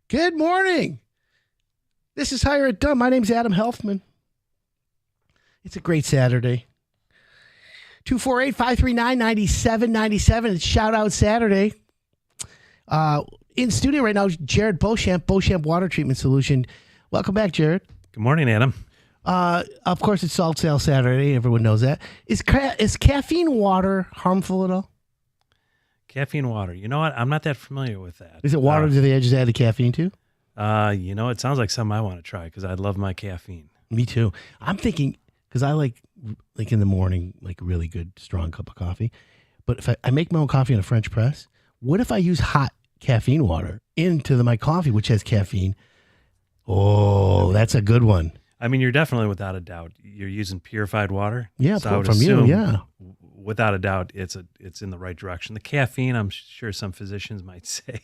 Good morning. This is Hire It Done. My name's Adam Helfman. It's a great Saturday. 248-539-9797. It's Shout Out Saturday. In studio right now is Jared Beauchamp Water Treatment Solution. Welcome back, Jared. Good morning, Adam. Of course, it's Salt Sale Saturday. Everyone knows that. Is caffeine water harmful at all? Caffeine water. You know what? I'm not that familiar with that. Is it water do they just add the caffeine to? It sounds like something I want to try because I love my caffeine. Me too. I'm thinking, because I like in the morning, like a really good, strong cup of coffee. But if I make my own coffee in a French press, what if I use hot caffeine water into my coffee, which has caffeine? Oh, that's a good one. I mean, you're definitely, without a doubt, you're using purified water. Yeah, so from you, yeah. Without a doubt, it's in the right direction. The caffeine, I'm sure some physicians might say,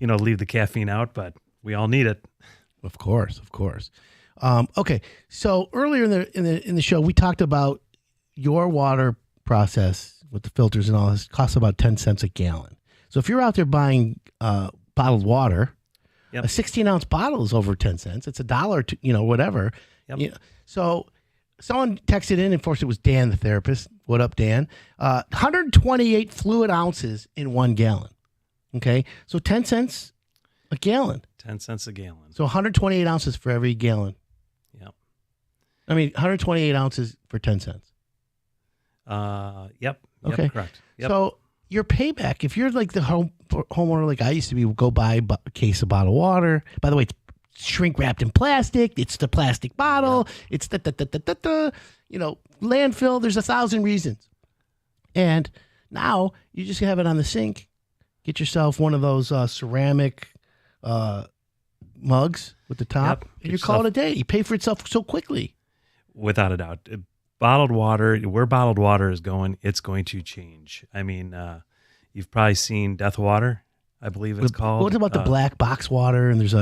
leave the caffeine out, but we all need it. Of course. Okay, so earlier in the show, we talked about your water process with the filters and all this costs about 10 cents a gallon. So if you're out there buying bottled water, yep. A 16-ounce bottle is over 10 cents. It's $1, whatever. Yep. So someone texted in, and of course it was Dan, the therapist. What up, Dan? 128 fluid ounces in 1 gallon. Okay, so 10 cents a gallon. 10 cents a gallon. So 128 ounces for every gallon. Yep. I mean, 128 ounces for 10 cents. Yep. Okay. Correct. Yep. So your payback, if you're like the homeowner like I used to be, go buy a case of bottled water. By the way, it's shrink wrapped in plastic. It's the plastic bottle. Yep. It's landfill. There's 1,000 reasons. And now you just have it on the sink. Get yourself one of those ceramic mugs with the top, and you call it a day. You pay for itself so quickly. Without a doubt. Bottled water, where bottled water is going, it's going to change. I mean, you've probably seen Death Water, I believe it's called. What about the black box water? And there's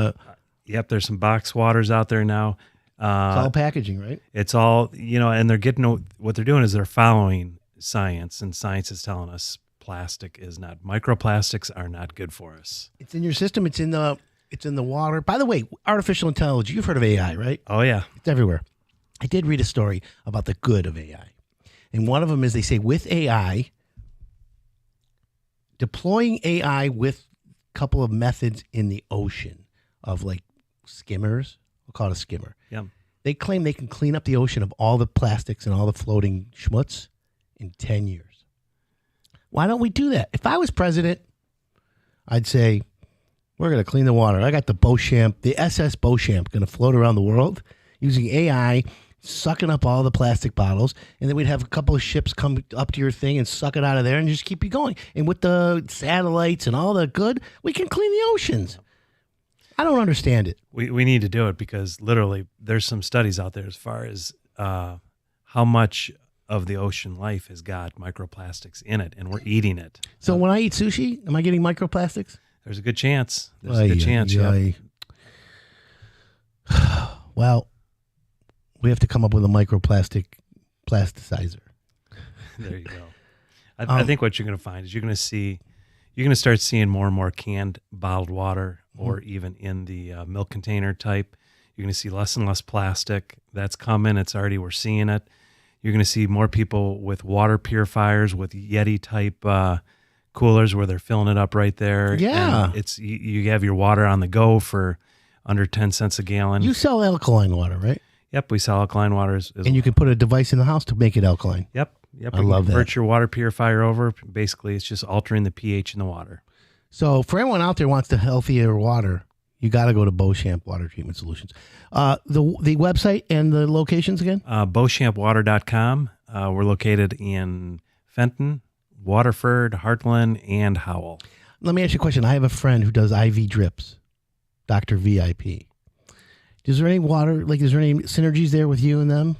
there's some box waters out there now. It's all packaging, right? It's all, and they're what they're doing is they're following science, and science is telling us microplastics are not good for us. It's in your system. It's in the water. By the way, artificial intelligence, you've heard of AI, right? Oh, yeah. It's everywhere. I did read a story about the good of AI. And one of them is they say with AI, deploying AI with a couple of methods in the ocean of like skimmers. We'll call it a skimmer. Yeah. They claim they can clean up the ocean of all the plastics and all the floating schmutz in 10 years. Why don't we do that? If I was president, I'd say, we're going to clean the water. I got the SS Beauchamp, going to float around the world using AI, sucking up all the plastic bottles, and then we'd have a couple of ships come up to your thing and suck it out of there and just keep you going. And with the satellites and all the good, we can clean the oceans. I don't understand it. We need to do it because literally there's some studies out there as far as how much of the ocean life has got microplastics in it, and we're eating it. So when I eat sushi, am I getting microplastics? There's a good chance. Yeah. Well, we have to come up with a microplastic plasticizer. There you go. I think what you're going to find is you're going to start seeing more and more canned bottled water, or even in the milk container type. You're going to see less and less plastic. That's coming. We're seeing it. You're going to see more people with water purifiers, with Yeti type coolers where they're filling it up right there. Yeah. And you have your water on the go for under 10 cents a gallon. You sell alkaline water, right? Yep, we sell alkaline water. And you can put a device in the house to make it alkaline. Yep. I love that. Convert your water purifier over. Basically, it's just altering the pH in the water. So for anyone out there who wants the healthier water, you got to go to Beauchamp Water Treatment Solutions. The website and the locations again? BeauchampWater.com. We're located in Fenton, Waterford, Heartland, and Howell. Let me ask you a question. I have a friend who does IV drips, Dr. VIP. Is there any synergies there with you and them?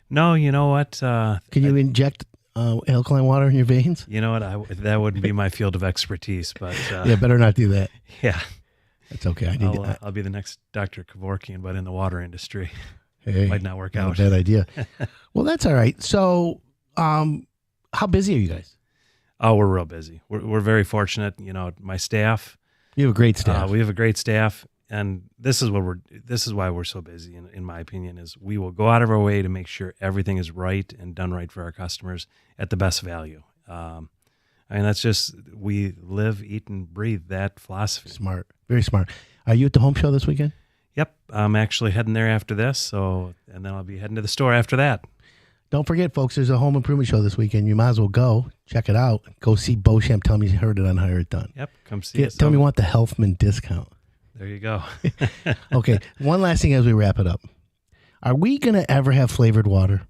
No, you know what? Can you inject alkaline water in your veins? You know what? That wouldn't be my field of expertise, but yeah, better not do that. Yeah, that's okay. I'll be the next Dr. Kevorkian, but in the water industry. Hey, might not work out. Bad idea. Well, that's all right. So, how busy are you guys? Oh, we're real busy. We're very fortunate. You know, my staff. You have a great staff. We have a great staff, and this is why we're so busy. In my opinion, is we will go out of our way to make sure everything is right and done right for our customers at the best value. That's just, we live, eat, and breathe that philosophy. Smart, very smart. Are you at the home show this weekend? Yep, I'm actually heading there after this. And then I'll be heading to the store after that. Don't forget, folks, there's a home improvement show this weekend. You might as well go. Check it out. Go see Beauchamp. Tell me you heard it on Hire It Done. Yep, come see it. Tell me you want the Helfman discount. There you go. Okay, one last thing as we wrap it up. Are we going to ever have flavored water?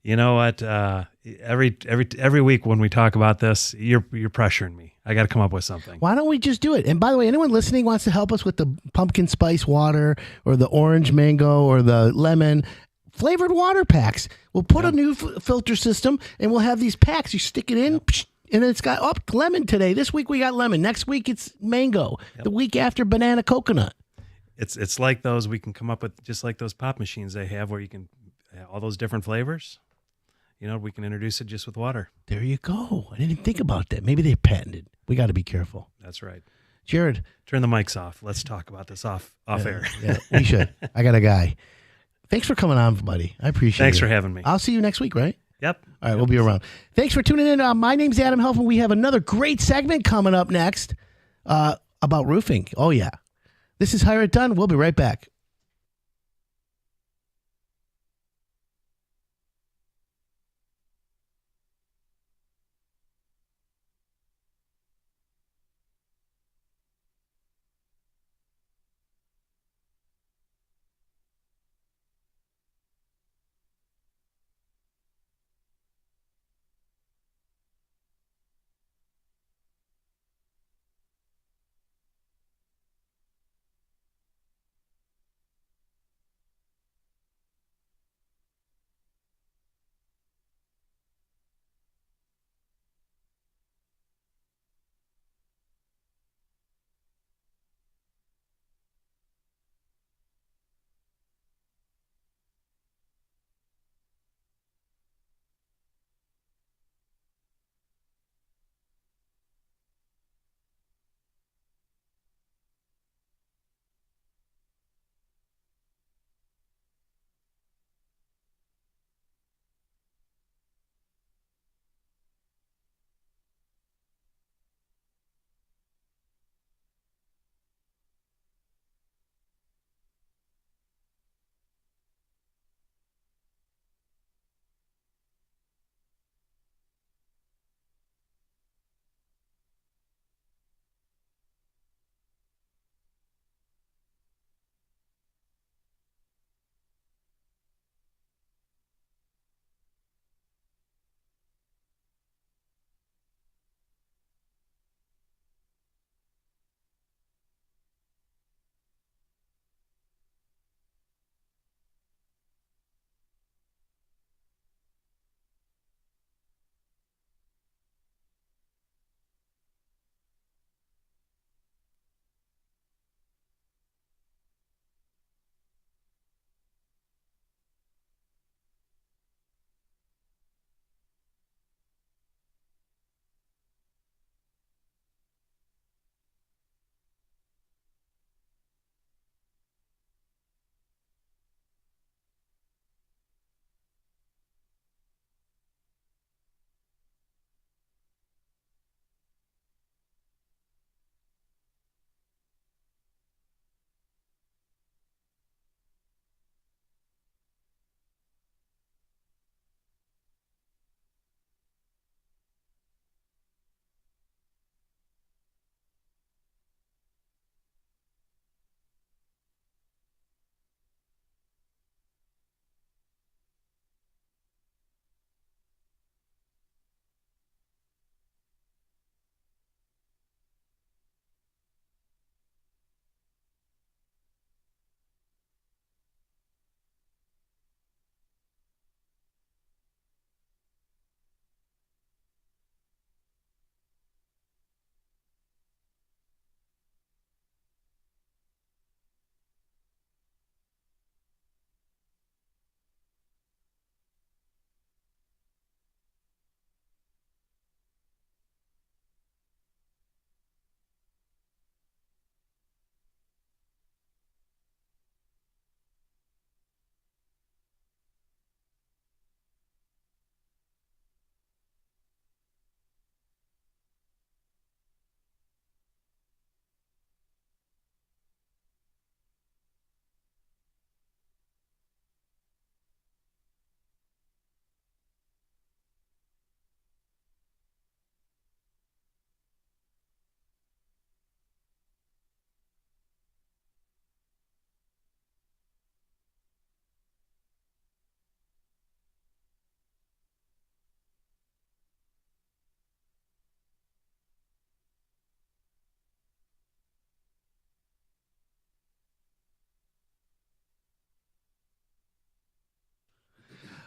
You know what? Every week when we talk about this, you're pressuring me. I got to come up with something. Why don't we just do it? And by the way, anyone listening wants to help us with the pumpkin spice water or the orange mango or the lemon flavored water packs. We'll put a new filter system and we'll have these packs. You stick it in and it's got lemon today. This week we got lemon. Next week it's mango. The week after banana coconut. It's like those, we can come up with just like those pop machines they have where you can have all those different flavors. We can introduce it just with water. There you go. I didn't even think about that. Maybe they're patented. We got to be careful. That's right. Jared. Turn the mics off. Let's talk about this off air. Yeah, we should. I got a guy. Thanks for coming on, buddy. I appreciate it. Thanks for having me. I'll see you next week, right? Yep. All right, we'll be around. Thanks for tuning in. My name's Adam Helfman. We have another great segment coming up next about roofing. Oh, yeah. This is Hire It Done. We'll be right back.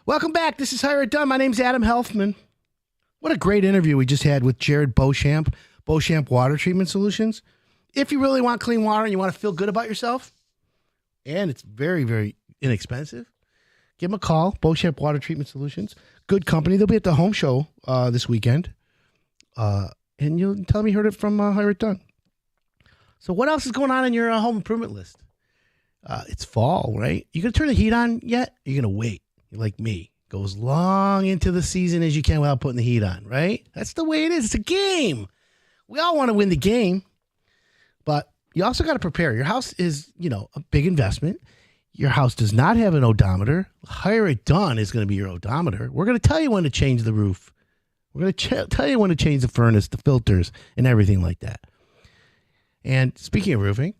Welcome back. This is Hire It Done. My name's Adam Helfman. What a great interview we just had with Jared Beauchamp Water Treatment Solutions. If you really want clean water and you want to feel good about yourself, and it's very, very inexpensive, give them a call, Beauchamp Water Treatment Solutions. Good company. They'll be at the home show this weekend. And you'll tell me you heard it from Hire It Done. So what else is going on in your home improvement list? It's fall, right? You going to turn the heat on yet? You're going to wait. You're like me. Go as long into the season as you can without putting the heat on, right? That's the way it is. It's a game. We all want to win the game. But you also got to prepare. Your house is, a big investment. Your house does not have an odometer. Hire It Done is going to be your odometer. We're going to tell you when to change the roof. We're going to tell you when to change the furnace, the filters, and everything like that. And speaking of roofing,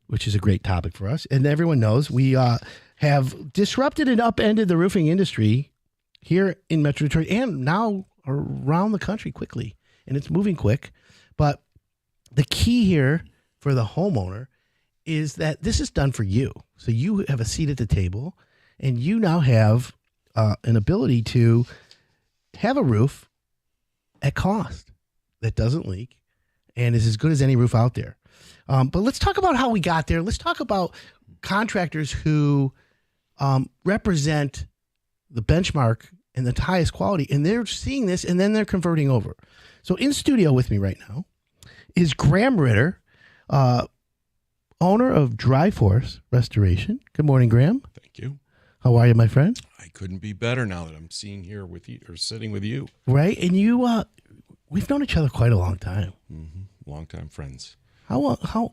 which is a great topic for us, and everyone knows we have disrupted and upended the roofing industry here in Metro Detroit and now around the country quickly. And it's moving quick. But the key here for the homeowner is that this is done for you. So you have a seat at the table, and you now have an ability to have a roof at cost that doesn't leak and is as good as any roof out there. But let's talk about how we got there. Let's talk about contractors who represent the benchmark and the highest quality, and they're seeing this, and then they're converting over. So in studio with me right now is Graham Ritter, owner of Dry Force Restoration. Good morning, Graham. Thank you. How are you, my friend? I couldn't be better now that I'm sitting here with you or sitting with you. Right, and you, we've known each other quite a long time. Mm-hmm. Longtime friends. How?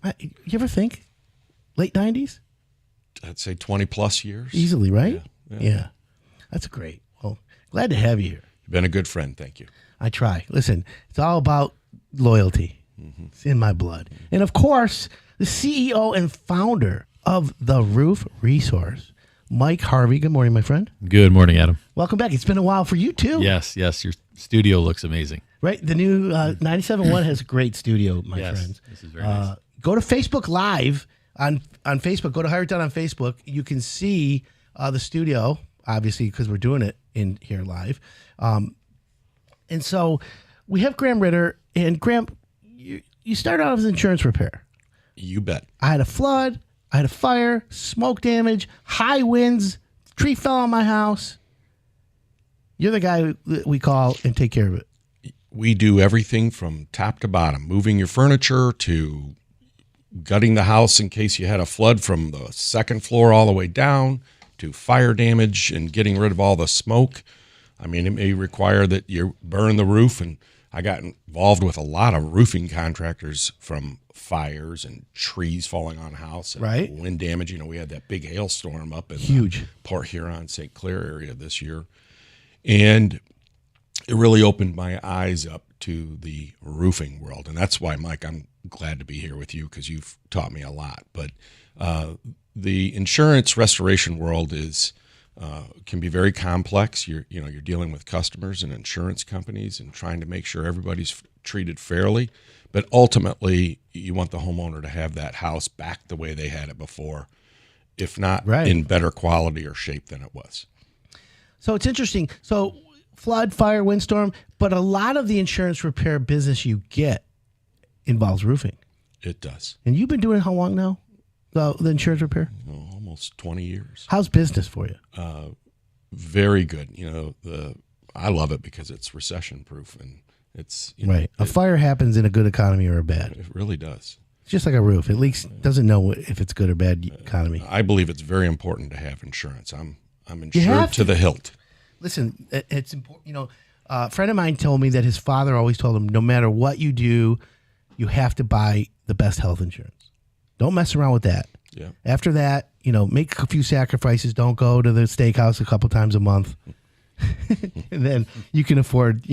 You ever think late 90s? I'd say 20 plus years. Easily, right? Yeah. That's great. Well, glad to have you here. You've been a good friend. Thank you. I try. Listen, it's all about loyalty. Mm-hmm. It's in my blood. And of course, the CEO and founder of The Roof Resource, Mike Harvey. Good morning, my friend. Good morning, Adam. Welcome back. It's been a while for you, too. Yes. Your studio looks amazing. Right? The new 97.1 has a great studio, my friends. This is very nice. Go to Facebook Live on Facebook. Go to Hire It Done on Facebook. You can see the studio, obviously, because we're doing it in here live. And so we have Graham Ritter. And Graham, you started out as insurance repair. You bet. I had a flood. I had a fire, smoke damage, high winds, tree fell on my house. You're the guy that we call and take care of it. We do everything from top to bottom, moving your furniture to gutting the house in case you had a flood from the second floor all the way down, to fire damage and getting rid of all the smoke. I mean, it may require that you burn the roof, and I got involved with a lot of roofing contractors from fires and trees falling on a house and right. Wind damage. We had that big hailstorm up in huge Port Huron, St. Clair area this year. And it really opened my eyes up to the roofing world. And that's why, Mike, I'm glad to be here with you, because you've taught me a lot. But the insurance restoration world is can be very complex. You're dealing with customers and insurance companies and trying to make sure everybody's treated fairly. But ultimately, you want the homeowner to have that house back the way they had it before, if not in better quality or shape than it was. So it's interesting. So flood, fire, windstorm, but a lot of the insurance repair business you get involves roofing. It does. And you've been doing it how long now, the insurance repair? Almost 20 years. How's business for you? Very good. I love it because it's recession proof, and it's right. A fire happens in a good economy or a bad. It really does. It's just like a roof. It leaks. Doesn't know if it's good or bad economy. I believe it's very important to have insurance. I'm insured to the hilt. Listen, it's important. A friend of mine told me that his father always told him, no matter what you do, you have to buy the best health insurance. Don't mess around with that. Yeah. After that, make a few sacrifices. Don't go to the steakhouse a couple times a month. And then you can afford,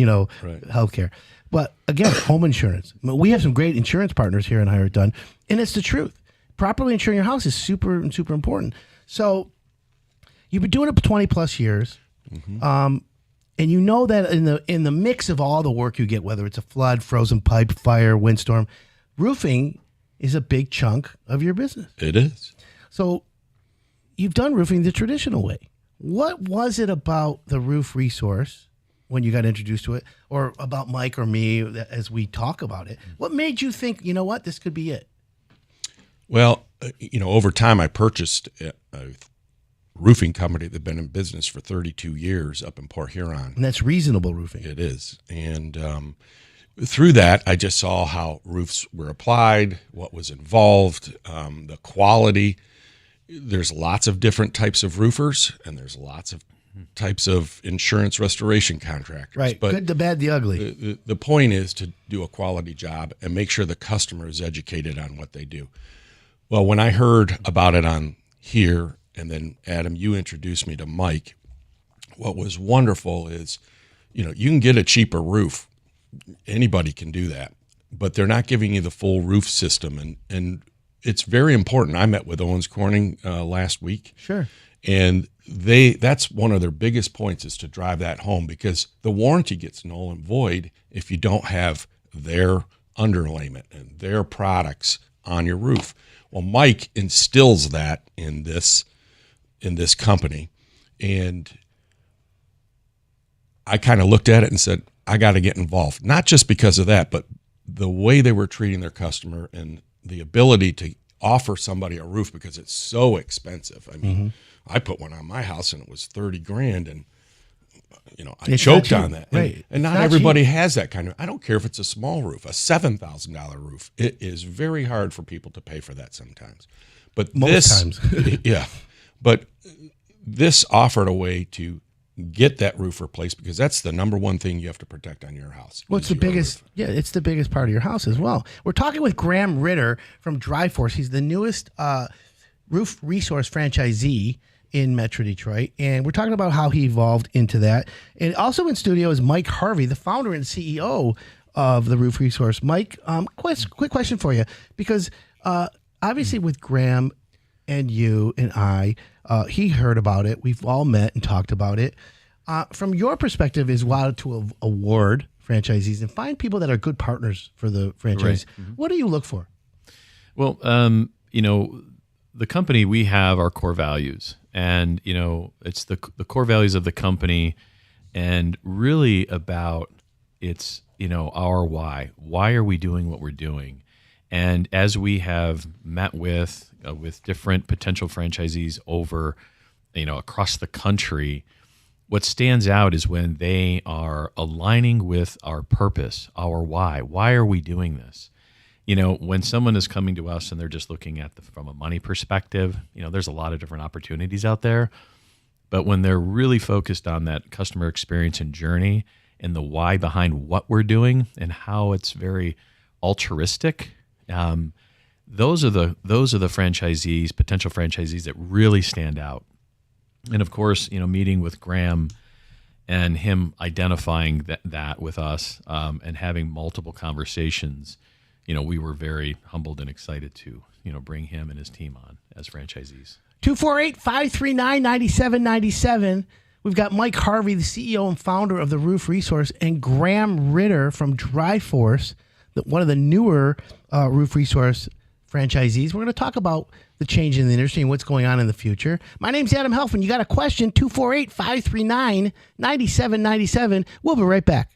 health care. But again, home insurance. We have some great insurance partners here in Hire It Done, and it's the truth. Properly insuring your house is super important. So you've been doing it for 20 plus years. Mm-hmm. And you know that in the mix of all the work you get, whether it's a flood, frozen pipe, fire, windstorm, roofing is a big chunk of your business. It is. So you've done roofing the traditional way. What was it about the roof resource when you got introduced to it, or about Mike or me as we talk about it? What made you think, you know what, this could be it? Well, over time, I purchased a roofing company that's been in business for 32 years up in Port Huron. And that's reasonable roofing. It is. And through that, I just saw how roofs were applied, what was involved, the quality. There's lots of different types of roofers, and there's lots of types of insurance restoration contractors. Right. But good, the bad, the ugly. the point is to do a quality job and make sure the customer is educated on what they do. Well, when I heard about it on here, and then Adam, you introduced me to Mike, what was wonderful is, you can get a cheaper roof. Anybody can do that, but they're not giving you the full roof system. And it's very important. I met with Owens Corning last week. Sure. And that's one of their biggest points, is to drive that home, because the warranty gets null and void if you don't have their underlayment and their products on your roof. Well, Mike instills that in this company, and I kind of looked at it and said, I got to get involved. Not just because of that, but the way they were treating their customer and the ability to offer somebody a roof, because it's so expensive. I mean, I put one on my house and it was $30,000, and I It's choked not cheap. on that. Right. And not It's not everybody has that kind of. I don't care if it's a small roof, a $7,000 roof. It is very hard for people to pay for that sometimes. But Most times. yeah. But this offered a way to get that roof replaced, because that's the number one thing you have to protect on your house. Well, it's the biggest. Roof. Yeah, it's the biggest part of your house as well. We're talking with Graham Ritter from Dryforce. He's the newest roof resource franchisee in Metro Detroit, and we're talking about how he evolved into that. And also in studio is Mike Harvey, the founder and CEO of the Roof Resource. Mike, quick question for you, because obviously with Graham and you and I, he heard about it. We've all met and talked about it. From your perspective, is allowed to award franchisees and find people that are good partners for the franchise. Right. Mm-hmm. What do you look for? Well, the company, we have our core values, and it's the core values of the company, and really about it's our why. Why are we doing what we're doing? And as we have met with different potential franchisees over across the country, what stands out is when they are aligning with our purpose, our why. Why are we doing this? When someone is coming to us and they're just looking at from a money perspective, there's a lot of different opportunities out there. But when they're really focused on that customer experience and journey and the why behind what we're doing and how it's very altruistic, those are the franchisees, potential franchisees, that really stand out. And of course, meeting with Graham and him identifying that with us, and having multiple conversations, we were very humbled and excited to, bring him and his team on as franchisees. 248-539-9797. We've got Mike Harvey, the CEO and founder of the Roof Resource, and Graham Ritter from Dryforce, one of the newer Roof Resource franchisees. We're going to talk about the change in the industry and what's going on in the future. My name's Adam Helfman. You got a question? 248-539-9797. We'll be right back.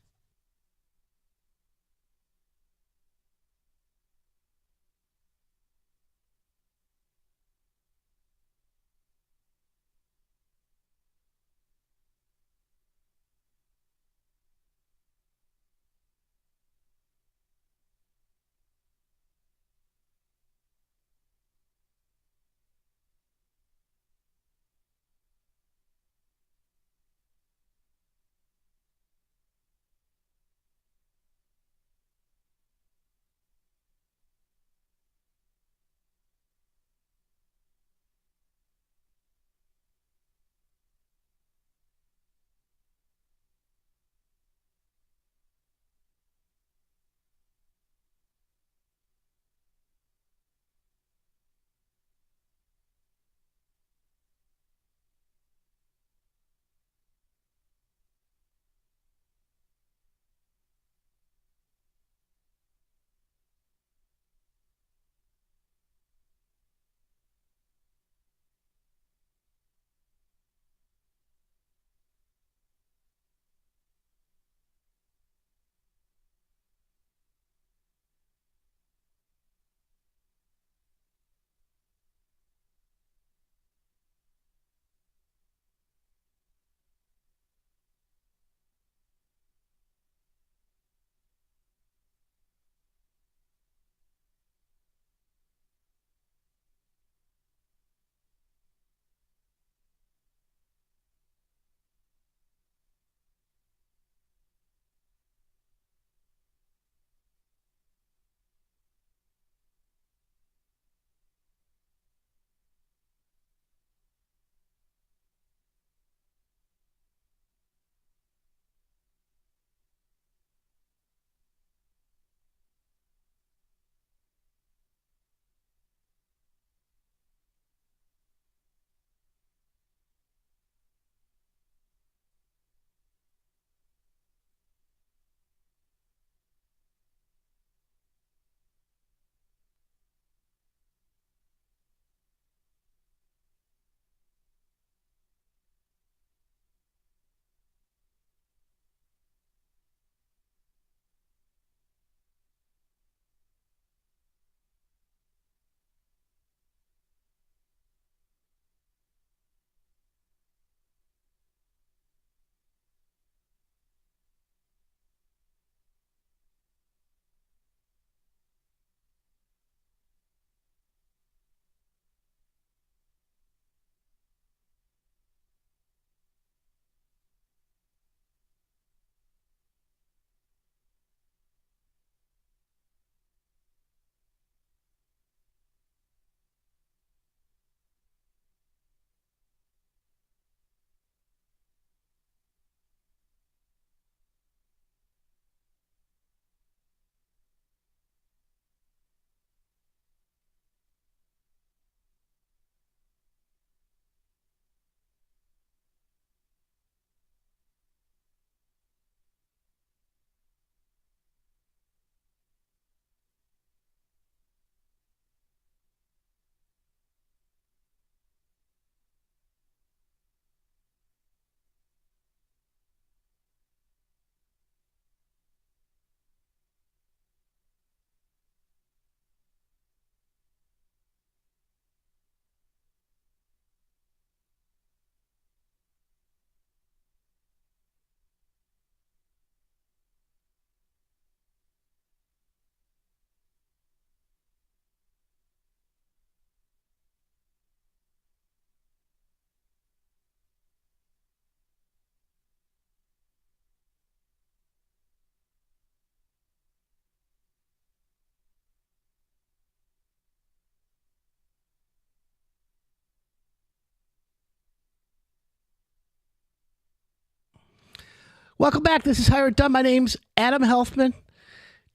Welcome back. This is Hire It Done. My name's Adam Helfman.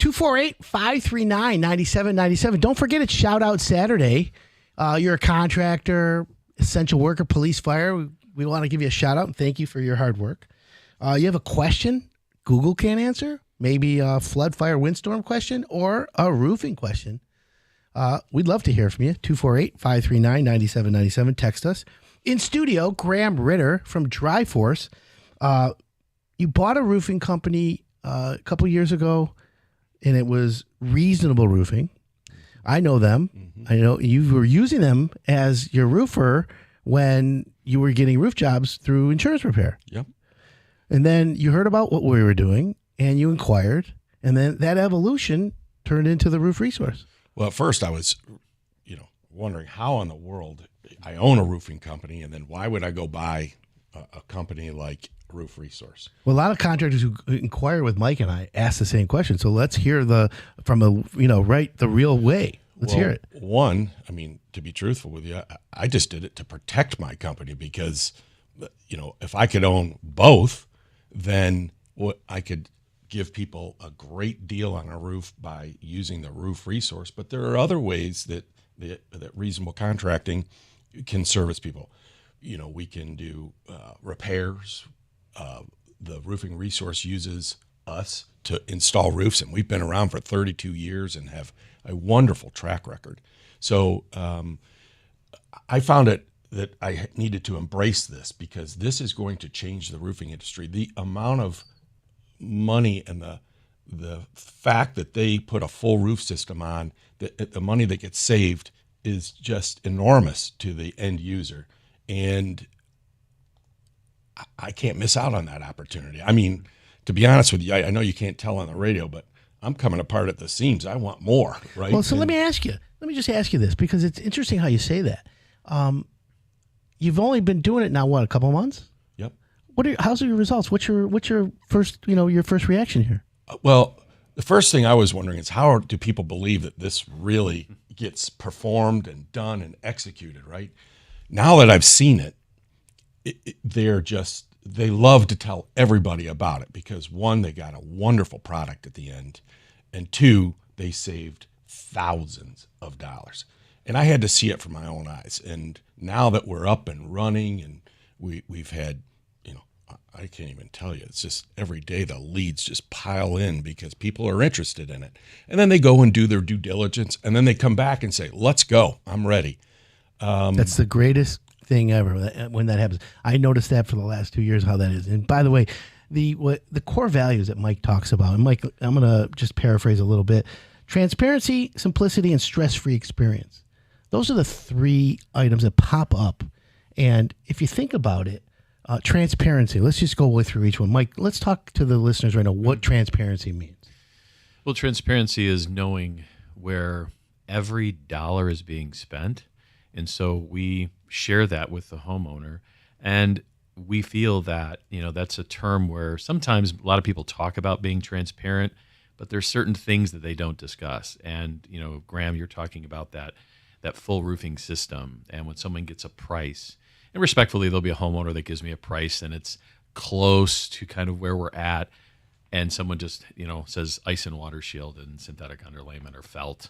248-539-9797. Don't forget it's Shout Out Saturday. You're a contractor, essential worker, police, fire. We want to give you a shout out and thank you for your hard work. You have a question Google can't answer, maybe a flood, fire, windstorm question, or a roofing question. We'd love to hear from you. 248-539-9797. Text us. In studio, Graham Ritter from Dryforce. You bought a roofing company a couple years ago, and it was Reasonable Roofing. I know them. Mm-hmm. I know you were using them as your roofer when you were getting roof jobs through insurance repair. Yep. And then you heard about what we were doing, and you inquired, and then that evolution turned into the Roof Resource. Well, at first I was, wondering how in the world I own a roofing company, and then why would I go buy a company like Roof Resource? Well, a lot of contractors who inquire with Mike and I ask the same question. So let's hear the real way. Let's hear it. One, to be truthful with you, I just did it to protect my company because, if I could own both, then I could give people a great deal on a roof by using the Roof Resource. But there are other ways that reasonable contracting can service people. We can do repairs. The Roofing Resource uses us to install roofs, and we've been around for 32 years and have a wonderful track record. So I found it that I needed to embrace this because this is going to change the roofing industry. The amount of money and the fact that they put a full roof system on, the money that gets saved is just enormous to the end user. And I can't miss out on that opportunity. To be honest with you, I know you can't tell on the radio, but I'm coming apart at the seams. I want more, right? Well, let me just ask you this, because it's interesting how you say that. You've only been doing it now, a couple of months? Yep. How's your results? What's your first, your first reaction here? Well, the first thing I was wondering is how do people believe that this really gets performed and done and executed, right? Now that I've seen it, they love to tell everybody about it because one, they got a wonderful product at the end, and two, they saved thousands of dollars. And I had to see it from my own eyes. And now that we're up and running and we've had, I can't even tell you, it's just every day the leads just pile in because people are interested in it. And then they go and do their due diligence, and then they come back and say, let's go, I'm ready. That's the greatest thing ever when that happens. I noticed that for the last 2 years, how that is. And by the way, the core values that Mike talks about, and Mike, I'm going to just paraphrase a little bit: transparency, simplicity, and stress-free experience. Those are the three items that pop up. And if you think about it, transparency, let's just go through each one. Mike, let's talk to the listeners right now what transparency means. Well, transparency is knowing where every dollar is being spent. And so we share that with the homeowner. And we feel that, that's a term where sometimes a lot of people talk about being transparent, but there's certain things that they don't discuss. And, Graham, you're talking about that full roofing system. And when someone gets a price, and respectfully, there'll be a homeowner that gives me a price and it's close to kind of where we're at. And someone just, says ice and water shield and synthetic underlayment or felt.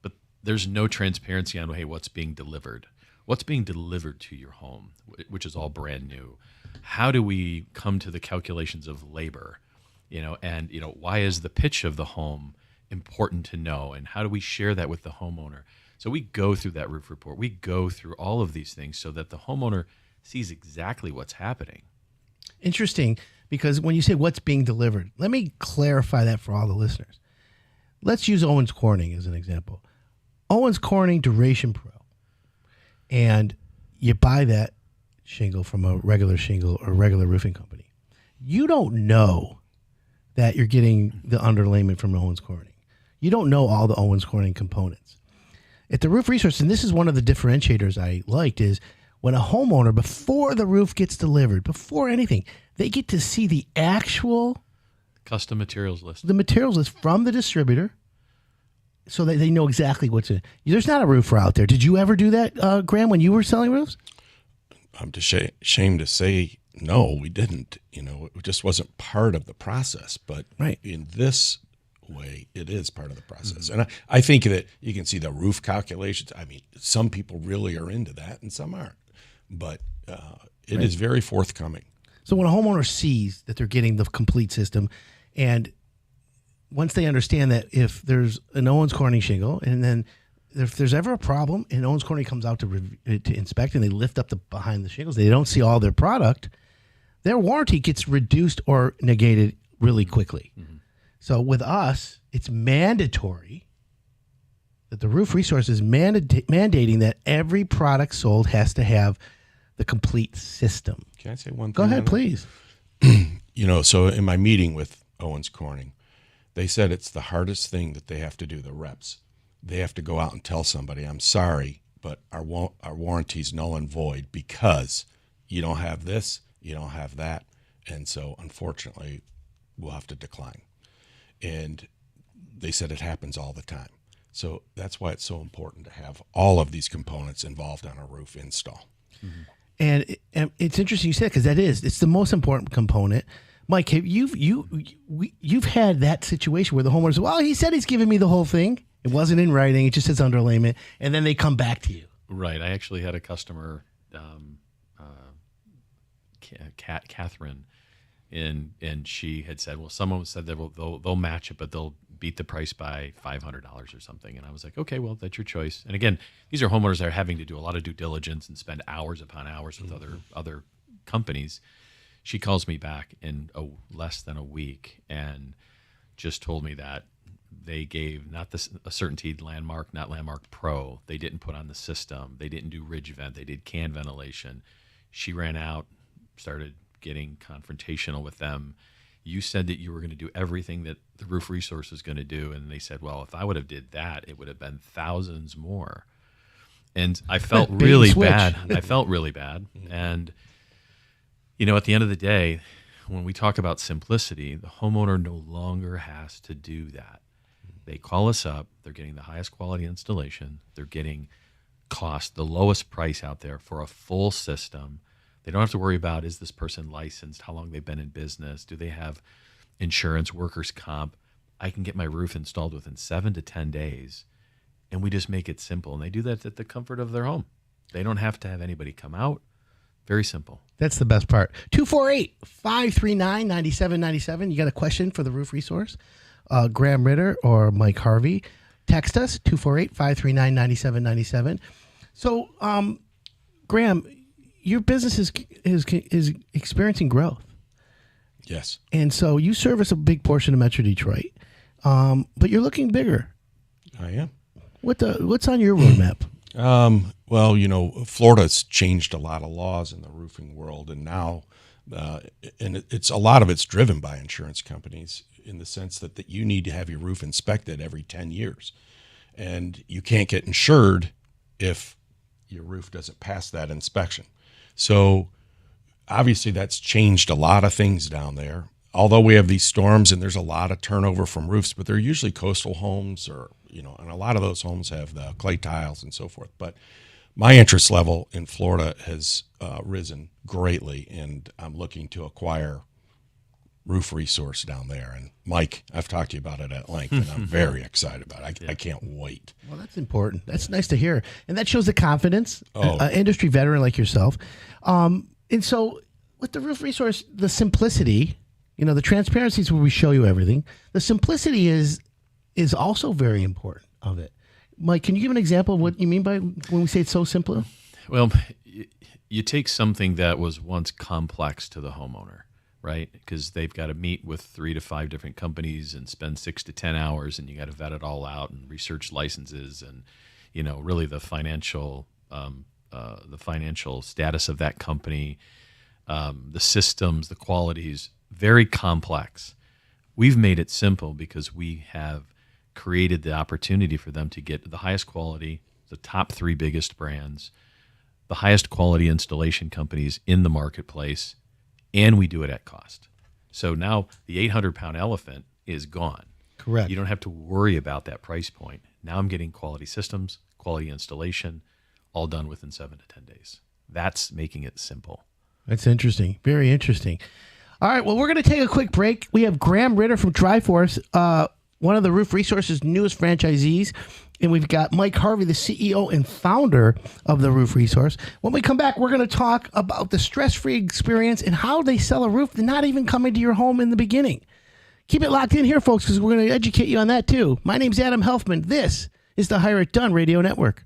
But there's no transparency on, hey, what's being delivered? What's being delivered to your home, which is all brand new? How do we come to the calculations of labor? And why is the pitch of the home important to know? And how do we share that with the homeowner? So we go through that roof report. We go through all of these things so that the homeowner sees exactly what's happening. Interesting, because when you say what's being delivered, let me clarify that for all the listeners. Let's use Owens Corning as an example. Owens Corning Duration Pro. And you buy that shingle from a regular shingle or regular roofing company. You don't know that you're getting the underlayment from Owens Corning. You don't know all the Owens Corning components. At the Roof Resource, and this is one of the differentiators I liked, is when a homeowner, before the roof gets delivered, before anything, they get to see the actual custom materials list. The materials list from the distributor, so that they know exactly what's in it. There's not a roofer out there. Did you ever do that, Graham, when you were selling roofs? I'm ashamed to say no, we didn't. It just wasn't part of the process. But Right. in this way, it is part of the process. And I think that you can see the roof calculations. I mean, some people really are into that and some aren't. But it is very forthcoming. So when a homeowner sees that they're getting the complete system, and once they understand that if there's an Owens Corning shingle, and then if there's ever a problem and Owens Corning comes out to inspect and they lift up the behind the shingles, they don't see all their product, their warranty gets reduced or negated really quickly. Mm-hmm. So with us, it's mandatory that the Roof Resource is mandating that every product sold has to have the complete system. Can I say one thing? Go ahead, please. So in my meeting with Owens Corning, they said it's the hardest thing that they have to do, the reps. They have to go out and tell somebody, I'm sorry, but our warranty's null and void because you don't have this, you don't have that. And so, unfortunately, we'll have to decline. And they said it happens all the time. So that's why it's so important to have all of these components involved on a roof install. Mm-hmm. And it's interesting you said, because it's the most important component. Mike, you've had that situation where the homeowner says, well, he said he's giving me the whole thing. It wasn't in writing. It just says underlayment. And then they come back to you. Right. I actually had a customer, Catherine, and she had said, well, someone said that they'll match it, but they'll beat the price by $500 or something. And I was like, okay, well, that's your choice. And again, these are homeowners that are having to do a lot of due diligence and spend hours upon hours with other companies. She calls me back in less than a week and just told me that they gave not a Certainty Landmark, not Landmark Pro. They didn't put on the system. They didn't do ridge vent. They did can ventilation. She ran out, started getting confrontational with them. You said that you were going to do everything that the Roof Resource was going to do. And they said, well, if I would have did that, it would have been thousands more. And I felt really bad. I felt really bad. And, at the end of the day, when we talk about simplicity, the homeowner no longer has to do that. They call us up. They're getting the highest quality installation. They're getting the lowest price out there for a full system. They don't have to worry about, is this person licensed? How long they've been in business? Do they have insurance, workers' comp? I can get my roof installed within 7 to 10 days, and we just make it simple. And they do that at the comfort of their home. They don't have to have anybody come out. Very simple. That's the best part. 248-539-9797. You got a question for the Roof Resource? Graham Ritter or Mike Harvey. Text us, 248-539-9797. So, Graham, your business is experiencing growth. Yes. And so you service a big portion of Metro Detroit, but you're looking bigger. I am. What's on your roadmap? Well, Florida's changed a lot of laws in the roofing world, and now, it's a lot of it's driven by insurance companies in the sense that you need to have your roof inspected every 10 years, and you can't get insured if your roof doesn't pass that inspection. So obviously that's changed a lot of things down there. Although we have these storms and there's a lot of turnover from roofs, but they're usually coastal homes and a lot of those homes have the clay tiles and so forth. But my interest level in Florida has risen greatly, and I'm looking to acquire Roof Resource down there. And Mike, I've talked to you about it at length, and I'm very excited about it. I can't wait. Well, that's important. That's nice to hear. And that shows the confidence, industry veteran like yourself. And so with the Roof Resource, the simplicity, the transparency is where we show you everything. The simplicity is also very important of it. Mike, can you give an example of what you mean by when we say it's so simple? Well, you take something that was once complex to the homeowner, right? Because they've got to meet with 3 to 5 different companies and spend 6 to 10 hours, and you got to vet it all out and research licenses and, really the financial status of that company, the systems, the qualities, very complex. We've made it simple because we have created the opportunity for them to get the highest quality, the top 3 biggest brands, the highest quality installation companies in the marketplace, and we do it at cost. So now the 800-pound elephant is gone. Correct. You don't have to worry about that price point. Now I'm getting quality systems, quality installation, all done within 7 to 10 days. That's making it simple. That's interesting. Very interesting. All right, well, we're going to take a quick break. We have Graham Ritter from Triforce, one of the Roof Resources' newest franchisees, and we've got Mike Harvey, the CEO and founder of the Roof Resource. When we come back, we're going to talk about the stress-free experience and how they sell a roof not even coming to your home in the beginning. Keep it locked in here, folks, because we're going to educate you on that, too. My name's Adam Helfman. This is the Hire It Done Radio Network.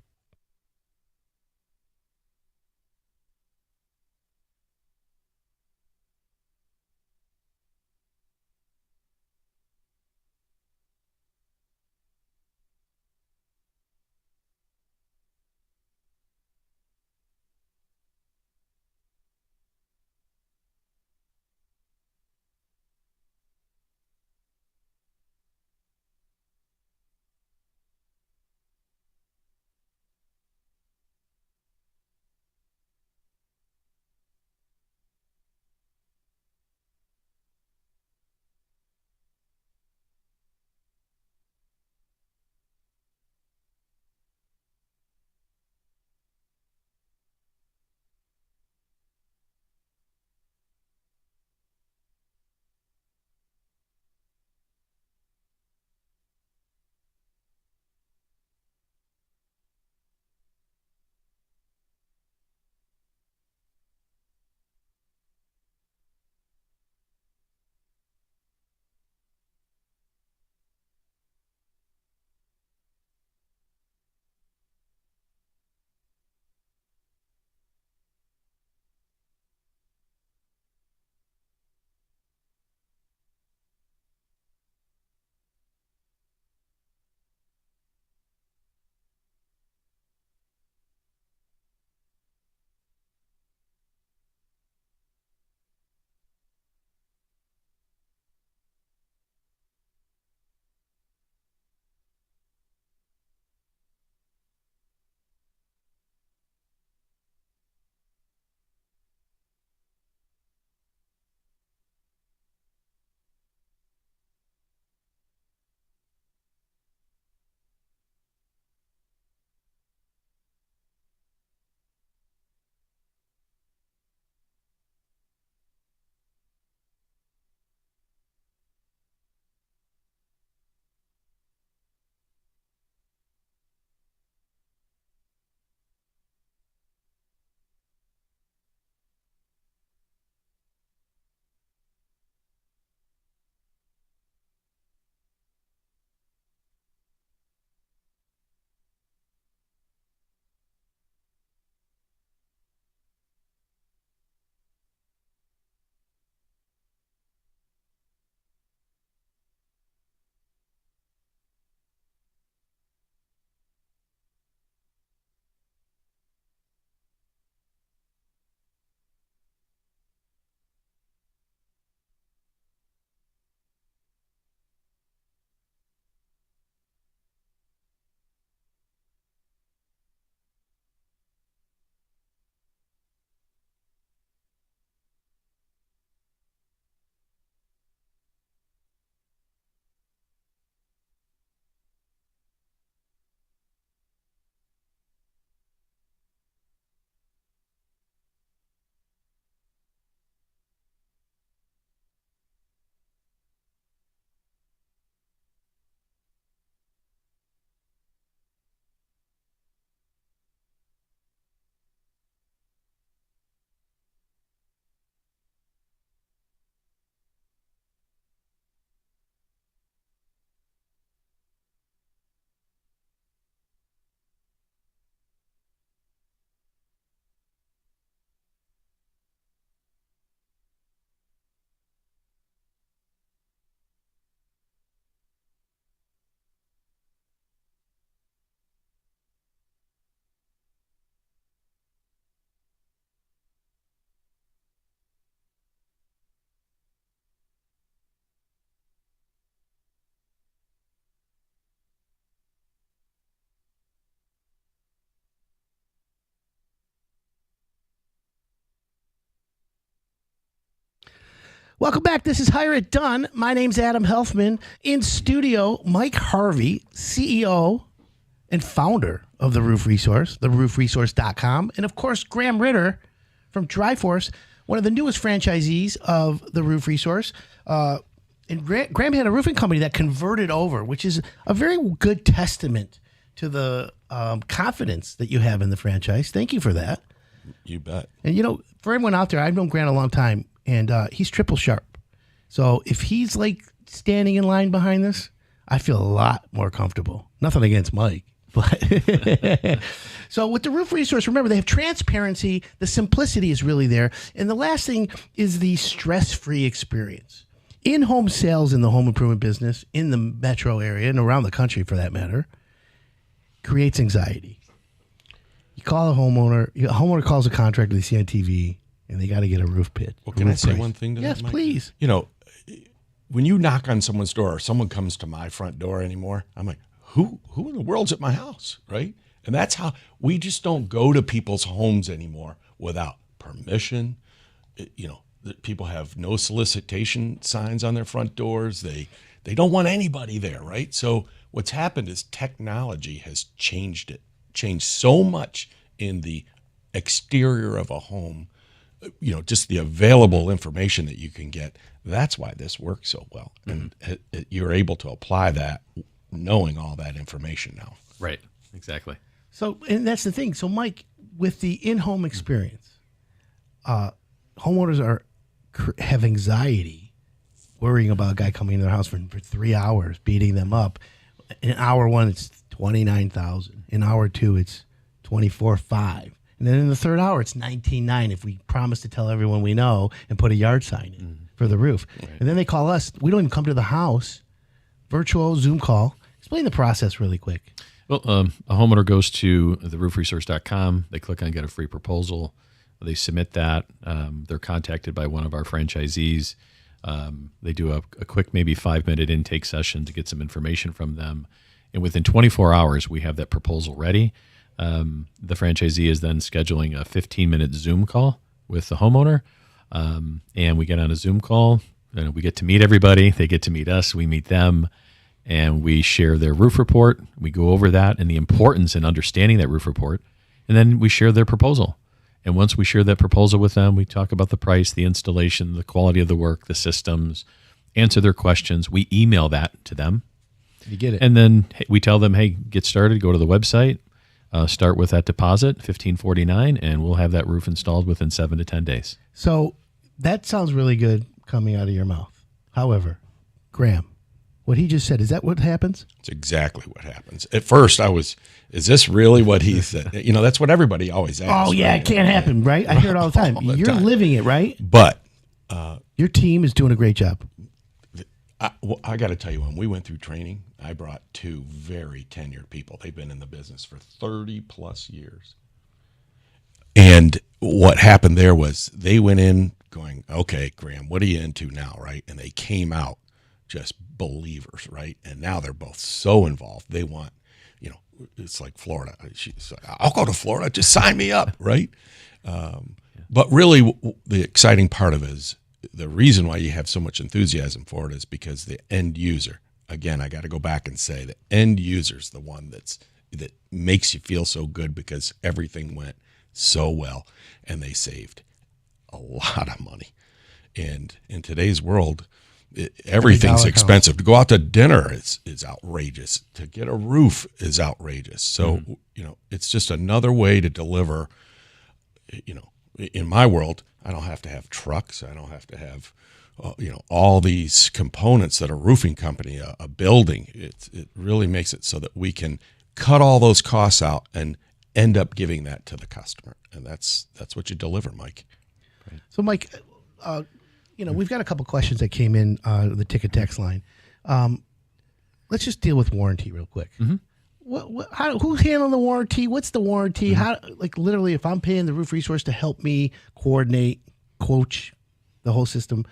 Welcome back. This is Hire It Done. My name's Adam Helfman. In studio, Mike Harvey, CEO and founder of the Roof Resource, theroofresource.com. And of course, Graham Ritter from Triforce. one of the newest franchisees of the Roof Resource. And Graham had a roofing company that converted over, which is a very good testament to the confidence that you have in the franchise. Thank you for that. You bet. And, for everyone out there, I've known Grant a long time, and he's triple sharp. So if he's like standing in line behind this, I feel a lot more comfortable. Nothing against Mike. But so with the Roof Resource, remember, they have transparency. The simplicity is really there. And the last thing is the stress-free experience. In-home sales in the home improvement business, in the metro area and around the country for that matter, creates anxiety. You call a homeowner calls a contractor they see on TV, and they got to get a roof pit. Well, can I say one thing to that, Yes, Mike? please. When you knock on someone's door or someone comes to my front door anymore, I'm like, who in the world's at my house, right? And that's how we just don't go to people's homes anymore without permission. People have no solicitation signs on their front doors. They don't want anybody there, right? So what's happened is technology has changed so much in the exterior of a home, just the available information that you can get. That's why this works so well. And you're able to apply that knowing all that information now. Right. Exactly. So, and that's the thing. So, Mike, with the in-home experience, homeowners have anxiety worrying about a guy coming in their house for 3 hours, beating them up. In hour one, it's $29,000. In hour two, it's $24,500. And then in the third hour, it's $19,900 if we promise to tell everyone we know and put a yard sign in for the roof. Right. And then they call us. We don't even come to the house. Virtual Zoom call. Explain the process really quick. Well, a homeowner goes to theroofresource.com. They click on Get a Free Proposal. They submit that. They're contacted by one of our franchisees. They do a quick, maybe 5-minute intake session to get some information from them. And within 24 hours, we have that proposal ready. The franchisee is then scheduling a 15-minute Zoom call with the homeowner. And we get on a Zoom call. And we get to meet everybody. They get to meet us. We meet them. And we share their roof report. We go over that and the importance in understanding that roof report. And then we share their proposal. And once we share that proposal with them, we talk about the price, the installation, the quality of the work, the systems, answer their questions. We email that to them. You get it. And then we tell them, hey, get started, go to the website, start with that deposit, $1,549, and we'll have that roof installed within 7 to 10 days. So that sounds really good coming out of your mouth. However, Graham, what he just said, is that what happens? It's exactly what happens. At first, is this really what he said? That's what everybody always asks. Oh, yeah, right? It can't happen, right? I hear it all the time. You're living it, right? But your team is doing a great job. I got to tell you, when we went through training, I brought 2 very tenured people. They've been in the business for 30 plus years. And what happened there was they went in going, okay, Graham, what are you into now, right? And they came out just believers, right? And now they're both so involved. They want, it's like Florida. She's like, I'll go to Florida. Just sign me up, right? But really, the exciting part of it is the reason why you have so much enthusiasm for it is because the end user, again, I got to go back and say the end user is the one that makes you feel so good because everything went so well and they saved a lot of money. And in today's world, everything's expensive. To go out to dinner is outrageous. To get a roof is outrageous. So, it's just another way to deliver. In my world, I don't have to have trucks. I don't have to have, all these components that a roofing company, a building. It really makes it so that we can cut all those costs out and end up giving that to the customer. And that's what you deliver, Mike. Right. So, Mike, we've got a couple questions that came in the ticket text line. Let's just deal with warranty real quick. Mm-hmm. Who's handling the warranty? What's the warranty? Mm-hmm. Literally, if I'm paying the Roof Resource to help me coordinate, coach the whole system,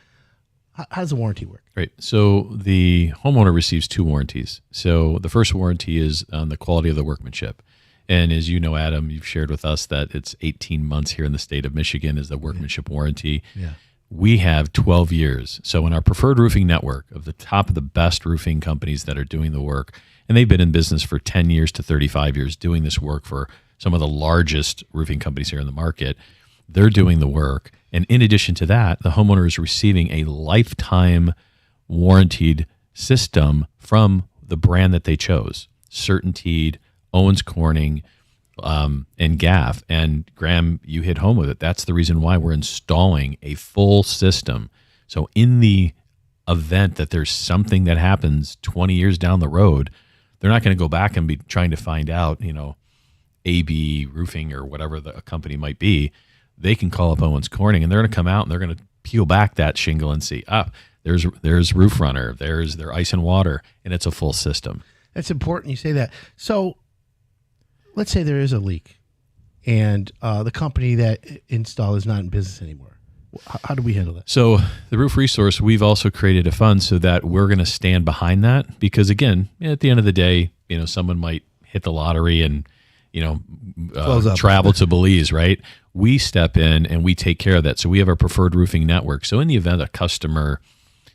how does the warranty work? Right. So the homeowner receives 2 warranties. So the first warranty is on the quality of the workmanship. And as you know, Adam, you've shared with us that it's 18 months here in the state of Michigan is the workmanship warranty. Yeah. We have 12 years. So in our preferred roofing network of the top of the best roofing companies that are doing the work, and they've been in business for 10 years to 35 years doing this work for some of the largest roofing companies here in the market, They're doing the work. And in addition to that, the homeowner is receiving a lifetime warranted system from the brand that they chose, Certainteed, Owens Corning, and Gaff. And Graham, you hit home with it. That's the reason why we're installing a full system. So in the event that there's something that happens 20 years down the road, they're not going to go back and be trying to find out, AB Roofing or whatever the company might be. They can call up Owens Corning, and they're going to come out and they're going to peel back that shingle and see, there's Roof Runner, there's their ice and water, and it's a full system. That's important you say that. So let's say there is a leak and the company that installed is not in business anymore. How do we handle that? So the Roof Resource, we've also created a fund so that we're going to stand behind that, because again, at the end of the day, someone might hit the lottery and travel to Belize, right? We step in and we take care of that. So we have our preferred roofing network. So in the event a customer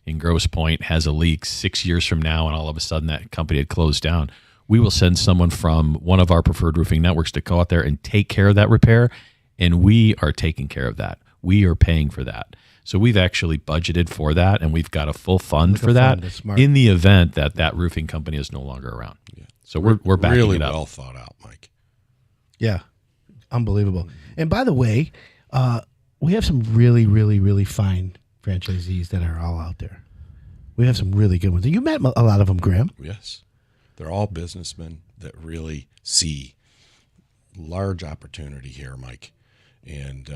in Grosse Pointe has a leak 6 years from now and all of a sudden that company had closed down, we will send someone from one of our preferred roofing networks to go out there and take care of that repair. And we are taking care of that. We are paying for that. So we've actually budgeted for that, and we've got a full fund for that in the event that that roofing company is no longer around. Yeah. So we're backing really it up. Well thought out, Mike. Yeah, unbelievable. And by the way, we have some really, really, really fine franchisees that are all out there. We have some really good ones. You met a lot of them, Graham. Yes. They're all businessmen that really see large opportunity here, Mike. And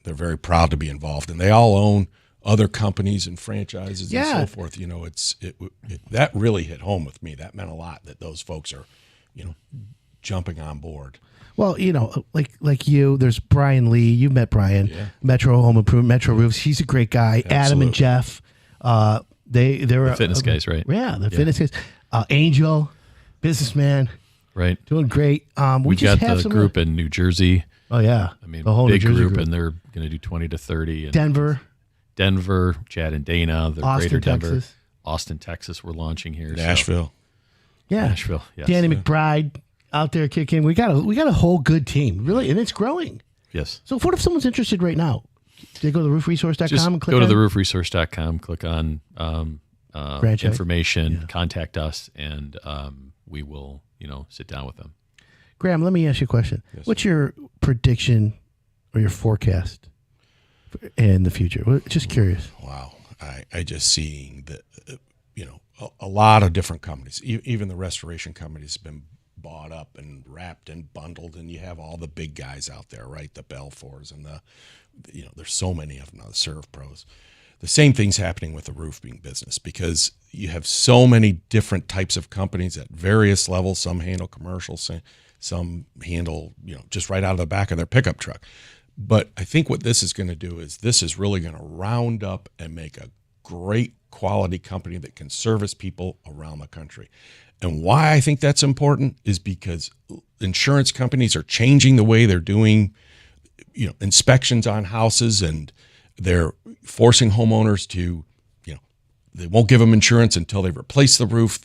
they're very proud to be involved. And they all own other companies and franchises and so forth. That really hit home with me. That meant a lot that those folks are, jumping on board. Well, like you, there's Brian Lee. You met Brian, Metro Home Improvement, Metro Roofs. He's a great guy. Absolutely. Adam and Jeff, they're the fitness guys, right? Yeah, the fitness guys. Angel, businessman, right? Doing great. We just got the group in New Jersey. Oh yeah, I mean, the whole big New Jersey group, and they're going to do 20 to 30. And Denver, Chad and Dana, the Austin, greater Denver, Texas. Austin, Texas. We're launching here. Nashville. Nashville. Yes. Danny McBride out there kicking. We got a whole good team, really, and it's growing. Yes. So what if someone's interested right now? They go to roofresource.com Just and click go to on the roofresource.com, click on information, contact us, and we will, sit down with them. Graham, let me ask you a question. Yes, what's your prediction or your forecast in the future? Just curious. Wow. I just seeing that, a lot of different companies, even the restoration companies have been bought up and wrapped and bundled, and you have all the big guys out there, right? The Belfours and there's so many of them now, the Serv Pros. The same thing's happening with the roofing business because you have so many different types of companies at various levels. Some handle commercial, some handle, just right out of the back of their pickup truck. But I think what this is going to do is this is really going to round up and make a great quality company that can service people around the country. And why I think that's important is because insurance companies are changing the way they're doing, inspections on houses, and they're forcing homeowners to, they won't give them insurance until they replace the roof.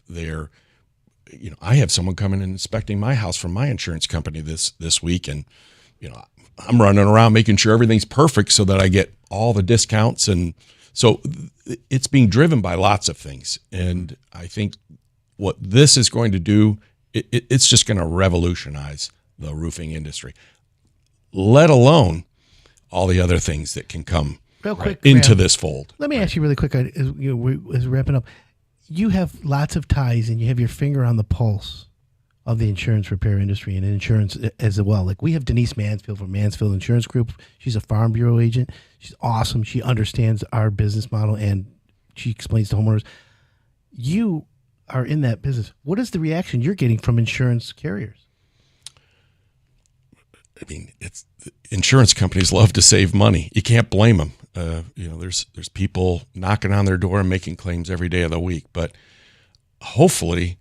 I have someone coming and inspecting my house from my insurance company this week, and I'm running around making sure everything's perfect so that I get all the discounts. And so it's being driven by lots of things. And I think what this is going to do, it's just going to revolutionize the roofing industry, let alone all the other things that can come real quick into Graham, this fold. Let me ask you really quick, as we're wrapping up. You have lots of ties and you have your finger on the pulse of the insurance repair industry and insurance as well. Like we have Denise Mansfield from Mansfield Insurance Group. She's a Farm Bureau agent. She's awesome. She understands our business model and she explains to homeowners. You are in that business. What is the reaction you're getting from insurance carriers? I mean, insurance companies love to save money. You can't blame them. There's people knocking on their door and making claims every day of the week. But hopefully,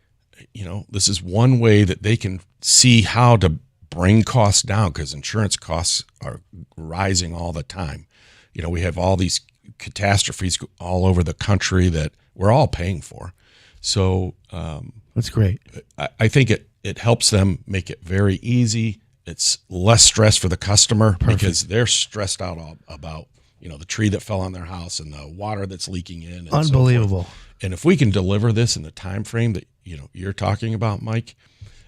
this is one way that they can see how to bring costs down because insurance costs are rising all the time. We have all these catastrophes all over the country that we're all paying for. So that's great. I think it helps them make it very easy It's less stress for the customer because they're stressed out about the tree that fell on their house and the water that's leaking in. And Unbelievable. So forth. And if we can deliver this in the time frame that you're talking about, Mike,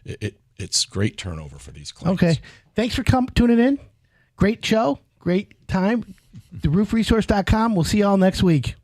it's great turnover for these clients. Okay. Thanks for tuning in. Great show. Great time. TheRoofResource.com. We'll see you all next week.